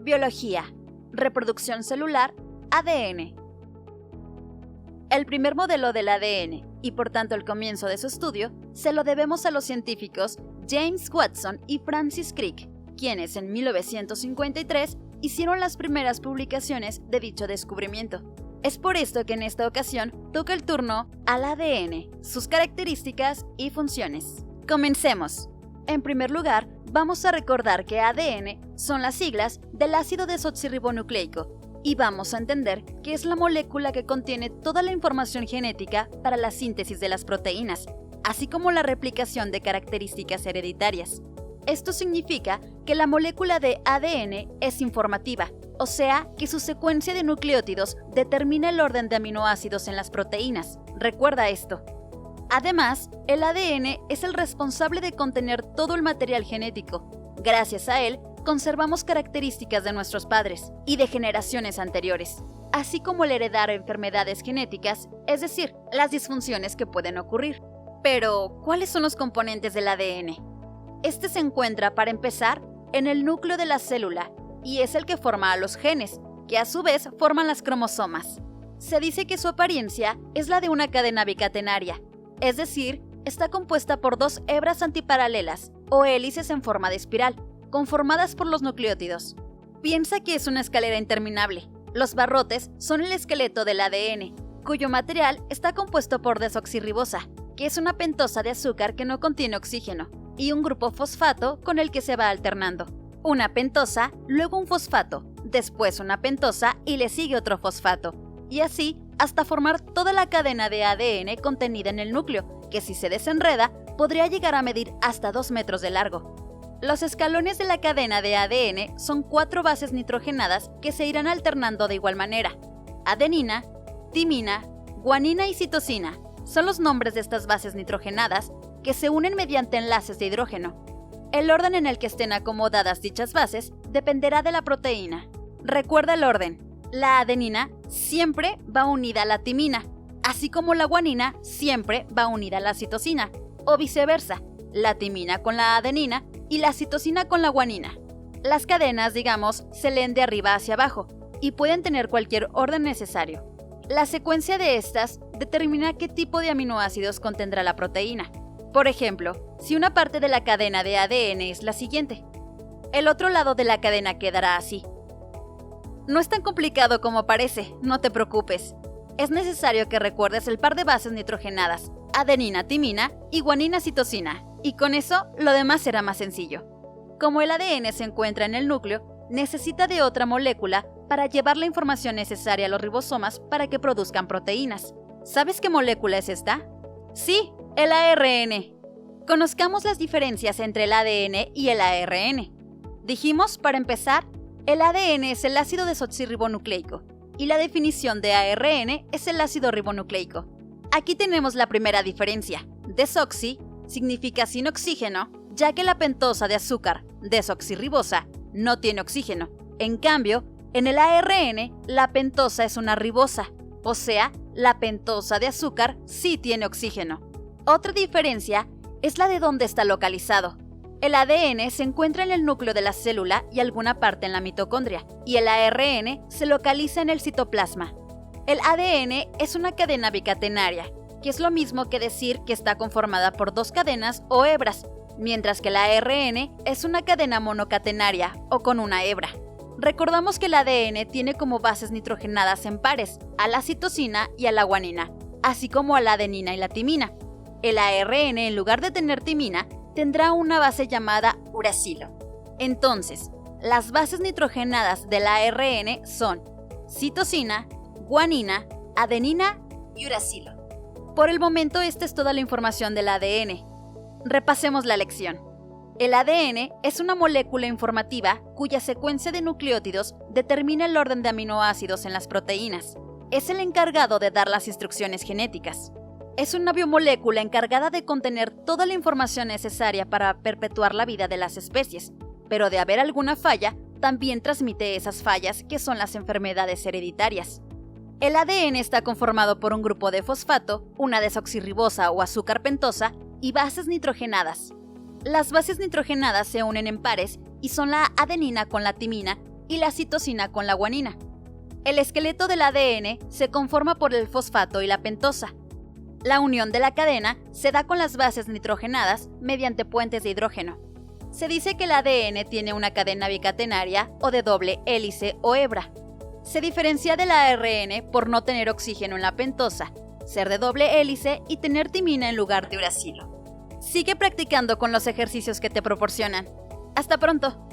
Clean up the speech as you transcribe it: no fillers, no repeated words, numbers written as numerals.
Biología, reproducción celular, ADN. El primer modelo del ADN, y por tanto el comienzo de su estudio, se lo debemos a los científicos James Watson y Francis Crick, quienes en 1953 hicieron las primeras publicaciones de dicho descubrimiento. Es por esto que en esta ocasión toca el turno al ADN, sus características y funciones. Comencemos. En primer lugar, vamos a recordar que ADN son las siglas del ácido desoxirribonucleico y vamos a entender que es la molécula que contiene toda la información genética para la síntesis de las proteínas, así como la replicación de características hereditarias. Esto significa que la molécula de ADN es informativa, o sea, que su secuencia de nucleótidos determina el orden de aminoácidos en las proteínas. Recuerda esto. Además, el ADN es el responsable de contener todo el material genético. Gracias a él, conservamos características de nuestros padres y de generaciones anteriores, así como el heredar enfermedades genéticas, es decir, las disfunciones que pueden ocurrir. Pero, ¿cuáles son los componentes del ADN? Este se encuentra, para empezar, en el núcleo de la célula y es el que forma a los genes, que a su vez forman las cromosomas. Se dice que su apariencia es la de una cadena bicatenaria, es decir, está compuesta por dos hebras antiparalelas o hélices en forma de espiral, conformadas por los nucleótidos. Piensa que es una escalera interminable. Los barrotes son el esqueleto del ADN, cuyo material está compuesto por desoxirribosa, que es una pentosa de azúcar que no contiene oxígeno, y un grupo fosfato con el que se va alternando. Una pentosa, luego un fosfato, después una pentosa y le sigue otro fosfato, y así hasta formar toda la cadena de ADN contenida en el núcleo, que si se desenreda, podría llegar a medir hasta 2 metros de largo. Los escalones de la cadena de ADN son 4 bases nitrogenadas que se irán alternando de igual manera. Adenina, timina, guanina y citosina son los nombres de estas bases nitrogenadas que se unen mediante enlaces de hidrógeno. El orden en el que estén acomodadas dichas bases dependerá de la proteína. Recuerda el orden. La adenina siempre va unida a la timina, así como la guanina siempre va unida a la citosina, o viceversa, la timina con la adenina y la citosina con la guanina. Las cadenas, digamos, se leen de arriba hacia abajo y pueden tener cualquier orden necesario. La secuencia de estas determina qué tipo de aminoácidos contendrá la proteína. Por ejemplo, si una parte de la cadena de ADN es la siguiente, el otro lado de la cadena quedará así. No es tan complicado como parece, no te preocupes. Es necesario que recuerdes el par de bases nitrogenadas, adenina-timina y guanina-citosina, y con eso lo demás será más sencillo. Como el ADN se encuentra en el núcleo, necesita de otra molécula para llevar la información necesaria a los ribosomas para que produzcan proteínas. ¿Sabes qué molécula es esta? Sí, el ARN. Conozcamos las diferencias entre el ADN y el ARN. Dijimos, para empezar, el ADN es el ácido desoxirribonucleico y la definición de ARN es el ácido ribonucleico. Aquí tenemos la primera diferencia. Desoxi significa sin oxígeno, ya que la pentosa de azúcar, desoxirribosa, no tiene oxígeno. En cambio, en el ARN, la pentosa es una ribosa, o sea, la pentosa de azúcar sí tiene oxígeno. Otra diferencia es la de dónde está localizado. El ADN se encuentra en el núcleo de la célula y alguna parte en la mitocondria, y el ARN se localiza en el citoplasma. El ADN es una cadena bicatenaria, que es lo mismo que decir que está conformada por 2 cadenas o hebras, mientras que el ARN es una cadena monocatenaria o con una hebra. Recordamos que el ADN tiene como bases nitrogenadas en pares a la citosina y a la guanina, así como a la adenina y la timina. El ARN, en lugar de tener timina, tendrá una base llamada uracilo. Entonces, las bases nitrogenadas del ARN son citosina, guanina, adenina y uracilo. Por el momento, esta es toda la información del ADN. Repasemos la lección. El ADN es una molécula informativa cuya secuencia de nucleótidos determina el orden de aminoácidos en las proteínas. Es el encargado de dar las instrucciones genéticas. Es una biomolécula encargada de contener toda la información necesaria para perpetuar la vida de las especies, pero de haber alguna falla, también transmite esas fallas que son las enfermedades hereditarias. El ADN está conformado por un grupo de fosfato, una desoxirribosa o azúcar pentosa y bases nitrogenadas. Las bases nitrogenadas se unen en pares y son la adenina con la timina y la citosina con la guanina. El esqueleto del ADN se conforma por el fosfato y la pentosa. La unión de la cadena se da con las bases nitrogenadas mediante puentes de hidrógeno. Se dice que el ADN tiene una cadena bicatenaria o de doble hélice o hebra. Se diferencia del ARN por no tener oxígeno en la pentosa, ser de doble hélice y tener timina en lugar de uracilo. Sigue practicando con los ejercicios que te proporcionan. ¡Hasta pronto!